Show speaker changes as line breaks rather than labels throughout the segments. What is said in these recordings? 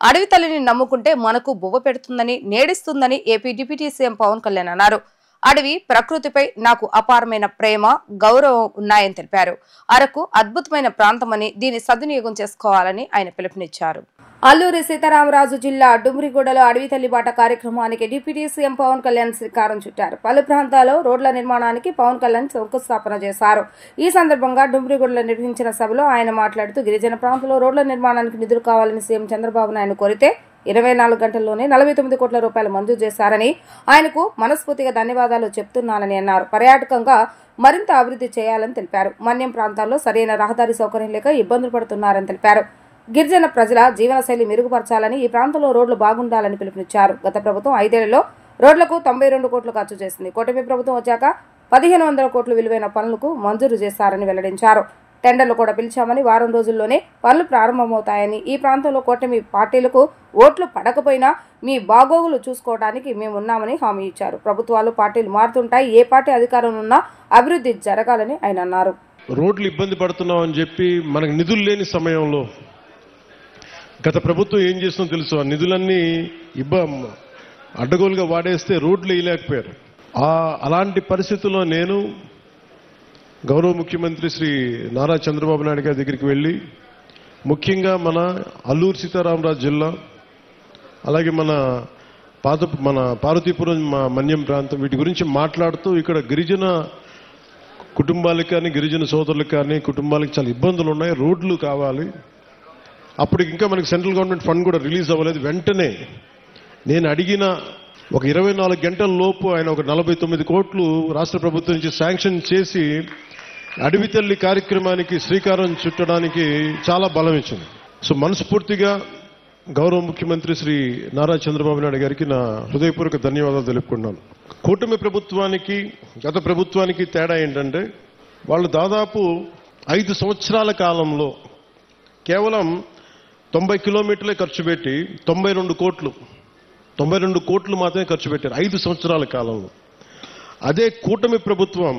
అడవి తల్లిని నమ్ముకుంటే మనకు బువ్వ పెడుతుందని నేడిస్తుందని AP deputy CM Pawan Kalyan అన్నారు. అడవి ప్రకృతిపై నాకు అపారమైన ప్రేమ, గౌరవం ఉన్నాయని తెలిపారు. అరకు అద్భుతమైన ప్రాంతమని దీన్ని సద్వినియోగం చేసుకోవాలని ఆయన పిలుపునిచ్చారు. అల్లూరి సీతారామరాజు జిల్లా డుమ్రిగూడలో అడవి తల్లి బాట కార్యక్రమానికి డిప్యూటీ సీఎం పవన్ కళ్యాణ్ శ్రీకారం చుట్టారు. పలు ప్రాంతాల్లో రోడ్ల నిర్మాణానికి పవన్ కళ్యాణ్ శంకుస్థాపన చేశారు. ఈ సందర్భంగా డుమ్రిగూడలో నిర్వహించిన సభలో ఆయన మాట్లాడుతూ గిరిజన ప్రాంతంలో రోడ్ల నిర్మాణానికి నిధులు కావాలని సీఎం చంద్రబాబు నాయుడు కోరితే 24 గంటల్లోనే 49 కోట్ల రూపాయలు మంజూరు చేశారని, ఆయనకు మనస్ఫూర్తిగా ధన్యవాదాలు చెప్తున్నానని అన్నారు. పర్యాటకంగా మరింత అభివృద్ధి చేయాలని తెలిపారు. మన్యం ప్రాంతాల్లో సరైన రహదారి సౌకర్యం లేక ఇబ్బందులు పడుతున్నారని తెలిపారు. గిరిజన ప్రజల జీవనశైలి మెరుగుపరచాలని, ఈ ప్రాంతంలో రోడ్లు బాగుండాలని పిలుపునిచ్చారు. గత ప్రభుత్వం 5 ఏళ్లలో రోడ్లకు 92 కోట్లు ఖర్చు చేసింది. కూటమి ప్రభుత్వం వచ్చాక 1500 కోట్లు విలువైన పనులకు మంజూరు చేశారని వెల్లడించారు. టెండర్లు కూడా పిలిచామని, వారం రోజుల్లోనే పనులు ప్రారంభమవుతాయని, ఈ ప్రాంతంలో కూటమి పార్టీలకు ఓట్లు పడకపోయినా మీ బాగోగులు చూసుకోవడానికి మేమున్నామని హామీ ఇచ్చారు. ప్రభుత్వాలు పార్టీలు మారుతుంటాయి, ఏ పార్టీ అధికారంలో ఉన్నా అభివృద్ధి జరగాలని ఆయన అన్నారు.
రోడ్లు ఇబ్బంది పడుతున్నాం అని చెప్పి మనకు నిధులు లేని సమయంలో గత ప్రభుత్వం ఏం చేస్తుందో తెలుసు. ఆ నిధులన్నీ అడ్డగోలుగా వాడేస్తే రోడ్లు వేయలేకపోయారు. అలాంటి పరిస్థితుల్లో నేను గౌరవ ముఖ్యమంత్రి శ్రీ నారా చంద్రబాబు నాయుడు గారి దగ్గరికి వెళ్ళి, ముఖ్యంగా మన అల్లూరు సీతారామరాజు జిల్లా, అలాగే మన పార్వతీపురం మన్యం ప్రాంతం, వీటి గురించి మాట్లాడుతూ ఇక్కడ గిరిజన కుటుంబాలకు కానీ, గిరిజన సోదరులకు కానీ, కుటుంబాలకు చాలా ఇబ్బందులు ఉన్నాయి, రోడ్లు కావాలి. అప్పుడు ఇంకా మనకి సెంట్రల్ గవర్నమెంట్ ఫండ్ కూడా రిలీజ్ అవ్వలేదు. వెంటనే నేను అడిగిన ఒక 24 గంటల లోపు ఆయన ఒక 49 కోట్లు రాష్ట్ర ప్రభుత్వం నుంచి శాంక్షన్ చేసి అడవి తల్లి కార్యక్రమానికి శ్రీకారం చుట్టడానికి చాలా బలం ఇచ్చింది. సో మనస్ఫూర్తిగా గౌరవ ముఖ్యమంత్రి శ్రీ నారా చంద్రబాబు నాయుడు గారికి నా హృదయపూర్వక ధన్యవాదాలు తెలుపుకున్నాను. కూటమి ప్రభుత్వానికి గత ప్రభుత్వానికి తేడా ఏంటంటే, వాళ్ళు దాదాపు 5 సంవత్సరాల కాలంలో కేవలం 90 కిలోమీటర్లే ఖర్చు పెట్టి 92 కోట్లు మాత్రమే ఖర్చు పెట్టారు 5 సంవత్సరాల కాలంలో. అదే కూటమి ప్రభుత్వం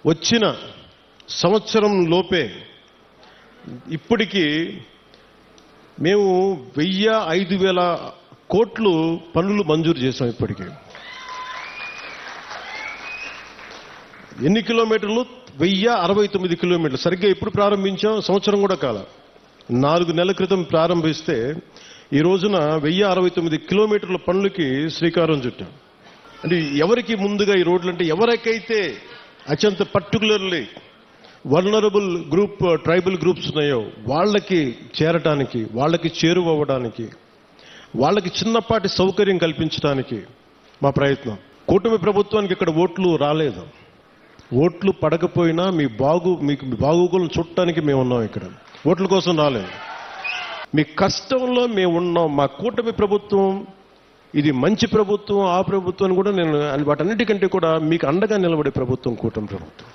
వచ్చిన సంవత్సరం లోపే ఇప్పటికీ మేము 1000-5000 కోట్లు పనులు మంజూరు చేశాం. ఇప్పటికీ ఎన్ని కిలోమీటర్లు? 1069 కిలోమీటర్లు. సరిగ్గా ఎప్పుడు ప్రారంభించాం? సంవత్సరం కూడా కాల, 4 నెలల క్రితం ప్రారంభిస్తే ఈ రోజున 1069 కిలోమీటర్ల పనులకి శ్రీకారం చుట్టాం. అంటే ఎవరికి ముందుగా ఈ రోడ్లు అంటే, ఎవరికైతే అత్యంత particularly vulnerable group, tribal groups ఉన్నాయో వాళ్ళకి చేరటానికి, వాళ్ళకి చేరువవ్వడానికి, వాళ్ళకి చిన్నపాటి సౌకర్యం కల్పించడానికి మా ప్రయత్నం. కూటమి ప్రభుత్వానికి ఇక్కడ ఓట్లు రాలేదు. ఓట్లు పడకపోయినా మీకు బాగోగులను చుట్టానికి మేము ఉన్నాం. ఇక్కడ ఓట్ల కోసం రాలేదు, మీ కష్టంలో మేము ఉన్నాం. మా కూటమి ప్రభుత్వం ఇది మంచి ప్రభుత్వం, ఆ ప్రభుత్వాన్ని కూడా నేను వాటన్నిటికంటే కూడా మీకు అండగా నిలబడే ప్రభుత్వం కూటమి ప్రభుత్వం.